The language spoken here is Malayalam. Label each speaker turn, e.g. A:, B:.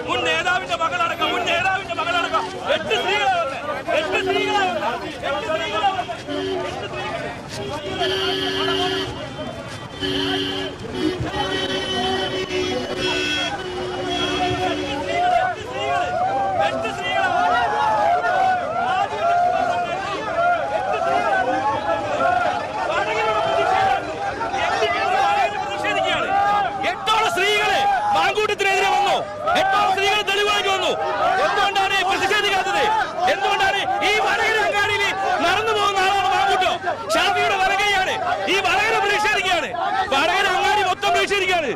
A: മുൻ നേതാവിന്റെ മകളടക്കം 8 സ്ത്രീകളെ മാങ്കൂട്ടത്തിനെതിരെ വന്നു. 8 സ്ത്രീകൾ തെളിവാക്കി വന്നു. എന്തുകൊണ്ടാണ് പ്രതിഷേധിക്കാത്തത്? എന്തുകൊണ്ടാണ് ഈ വടകര അങ്ങാടിയിൽ നടന്നു പോകുന്ന ആളാണ് മാങ്കൂട്ടം? ഷാഫിയുടെ വടകയാണ്. ഈ വടകര പ്രതിഷേധിക്കുകയാണ്. വടകര അങ്ങാടി മൊത്തം പ്രതിഷേധിക്കുകയാണ്.